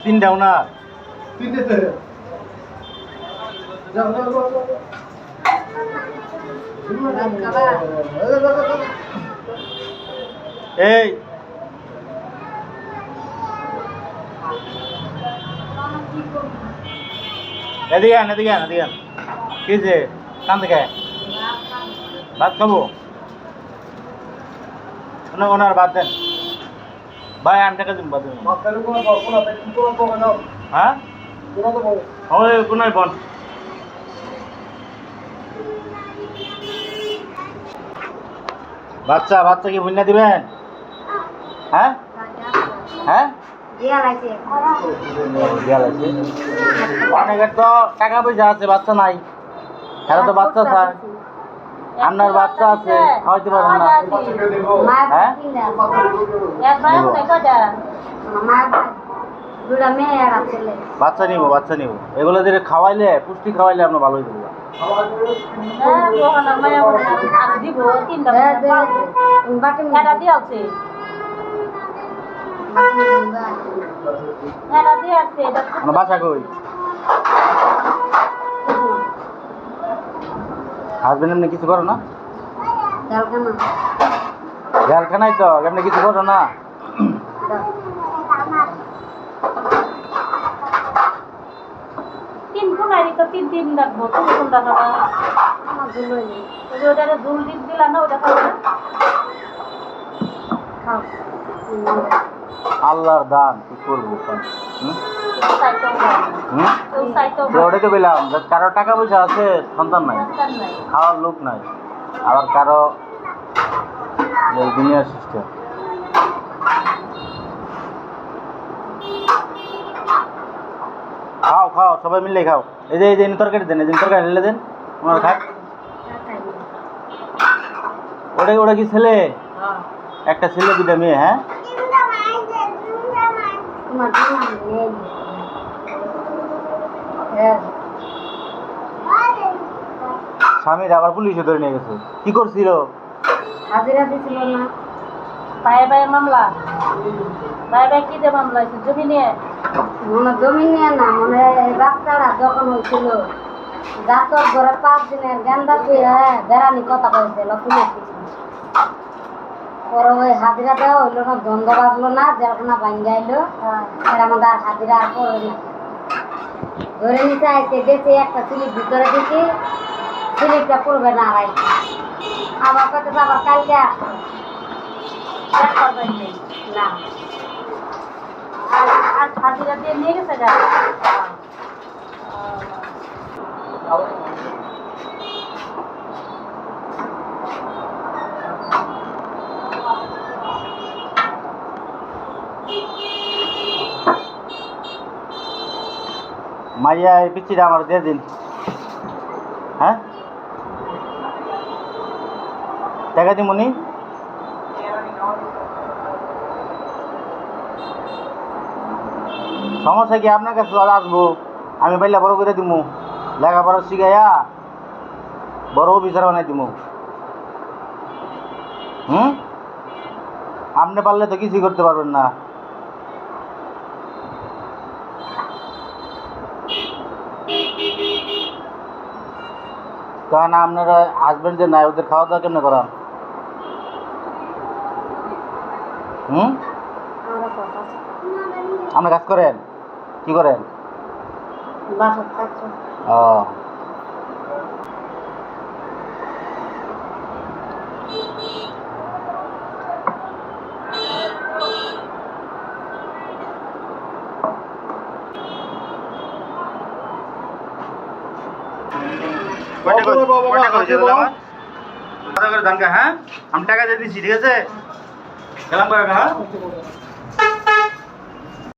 তিনটাও না তিনটে এই এদিকে আন এদিকে আন এদিকে আন কি যে কান থেকে ভাত খাবো ওনার ভাত দেন ভাই আন টাকা দিন ভাত দেন হ্যাঁ ওই কোনায় বন বাচ্চা বাচ্চা কি বুঝনা দিবেন হ্যাঁ হ্যাঁ অনেকের তো টাকা পয়সা আছে বাচ্চা নাই এরা তো বাচ্চা চায় আপনার বাচ্চা আছে খাওয়াইতে পারবেন না হ্যাঁ বাচ্চা নিব এগুলো দিয়ে খাওয়াইলে পুষ্টি খাওয়াইলে আপনার ভালোই দেবো বাসা কই হাজবেন্ড এমনি কিছু করো না জেলখানায় তো এমনি কিছু করো না তিন দিন লাগবো তুমি কোনটা খাবা ওটা ঝুল দিন দিলা না ওটা খাবো আল্লাহর দান কি করবো ওটাই তো বললাম কারো টাকা পয়সা আছে সন্তান নাই খাওয়ার লোক নাই আবার কারো দুনিয়ার সিস্টেম খাও খাও সবাই মিলে খাও এই যে তরকারি দেন তরকারি ঢেলে দেন ওনার খাক ওটা কি ছেলে একটা ছেলে দুটা মেয়ে হ্যাঁ স্বামীর আবার পুলিশে ধরে নিয়ে গেছে কি করছিল হাজিরা দিছিল না পায়ে পায়ে মামলা পায়ে পায়ে কি যে মামলা হয়েছে জমি নিয়ে জমি নিয়ে না মনে বাচ্চারা যখন হয়েছিল জাতক ঘরে 5 দিনের গেন্দা দিয়ে বেড়ানি কথা বলছিল পুলিশ পরে ওই হাজিরা দেওয়া হইলো না দ্বন্দ্ব বাঁধলো না জেলখানা ভাঙ্গা এলো এর আমাদের আর হাজিরা আর করবে না ধরে নিতে আইতে গেছে একটা স্লিপ ভিতরে দিচ্ছি স্লিপটা করবে না আর আবার কত আবার কালকে না আর হাজিরা দিয়ে নিয়ে গেছে গা মাইয়া এই পিচিটা আমার দিয়ে দিন হ্যাঁ টাকা দিমনি সমস্যা কি আপনার কাছে আসবো আমি পাইলে বড় করে দিমু লেখাপড়া শিখাইয়া বড় অফিসার বানাই দিমু আপনি পারলে তো কিছুই করতে পারবেন না কারণ আপনারা হাজবেন্ড যে নাই ওদের খাওয়া দাওয়া কেমনে করান আপনি কাজ করেন কি করেন ও হ্যাঁ আমি টাকা দিয়ে দিচ্ছি ঠিক আছে গেলাম হ্যাঁ